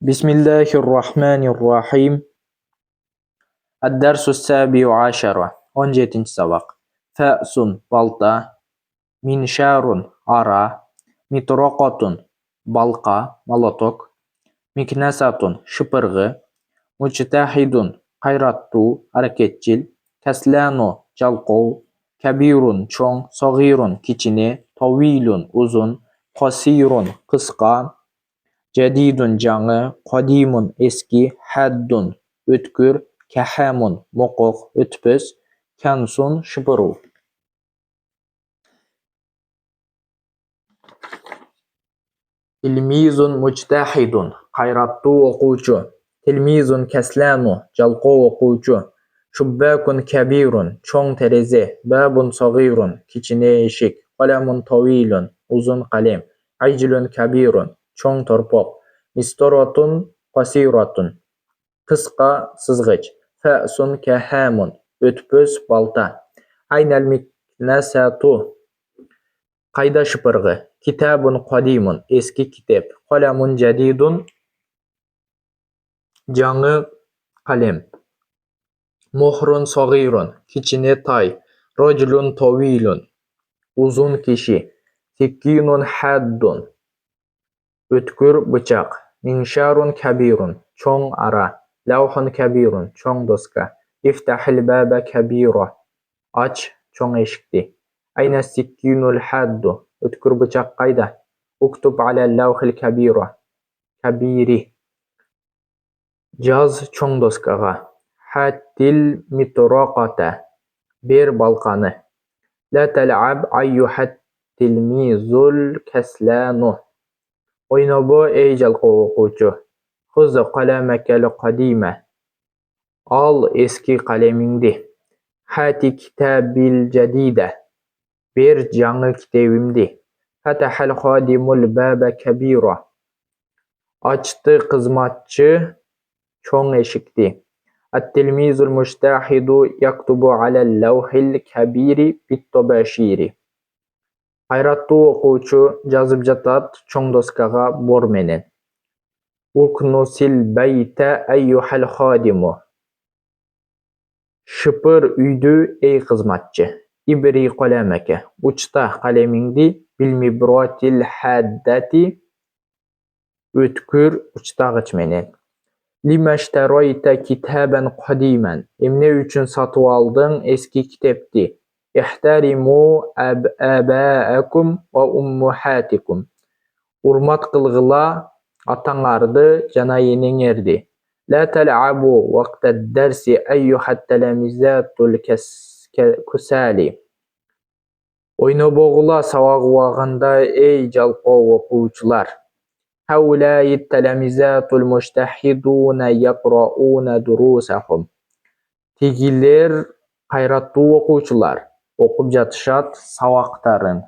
Bismillahirrahmanirrahim. Ad-dersus sabi'u aşara. 17. sabak. Fa'sun balta. Minşarun ara. Mitraqatun balqa, molotok. Miknasatun şıpırgı. Mujtahidun qayrattu, hareketçil. Kaslanu jalqov. Kabirun çoğ. Sagirun kichini. Tavilun uzun. Qasirun qısqa. Jadidun жаңы, qadimun eski, haddun ötkür, kahamun moqoq, ötpüs, kansun şıpırı. Tilmizun mujtahidun qayrattu o'quvchi. Tilmizun kaslanu jalqov o'quvchi. Shubbakun kabirun cho'ng tereze. Babun sag'irun kichine eshik. Qalamun tavilun uzun qalem. Ajlun kabirun cho'ng torpoq. Mistoratun qasiratun qisqa sızgıç. Fa'sun kahamun ötpüs balta. Aynal miknasatu qayda şıpırgı. Kitabun qadimun eski kitap. Qalamun jadidun жаңы qalem. Muhrun sagirun kichine tay. Rajulun tavilun uzun kişi. Sikkinun haddun ötkür bıçak. Minşarun kabirun çoğ ara. Lavhun kabirun çoğ doska. İftahil baba kabira aç çoğ eşikti. Ayna sikkinul haddu ötkür bıçak qayda. Uktub ala lavhil kabiri jaz çoğ doskaga. Hattil mitraqata ber balqanı. La tal'ab ayyuhat tilmizul kaslanu oynabo ey jalqov o'quvchi. Xuz qalamakal qadima al eski qalemingni. Hati kitabil jadida ber жаңы kitabimni. Fatahal xadimul baba kabira açtı xizmatçı çoğ eşikti. At-tilmizul mujtahidu yaktubu alal lavhil kabiri bit-tabashiri qayrattu o'quvchi жазып жатат çoğ doskaga bor menen. Uknusil bayta ayyuhal xadimu şıpır uydu ey xizmatçı. İbri qalamaka uçta qalemingni. Bilmibratil haddati ötkür uçtagıç menen. Limaştarayta kitaben qadiman emne üçün satıb aldın eski kitapti. İhtarimu abaakum wa ummuhatikum urmat qılgıla ataڭарды жана энеңерди. La tal'abu waqtad darsi ayyuhat talamizatul kusali oynobogula sabak ubagында ey jalqov o'quvchilar. Haulai talamizatul mujtahiduna yaqrauna durusahum tigiler qayrattu o'quvchilar o'qib жатышат сабактарын.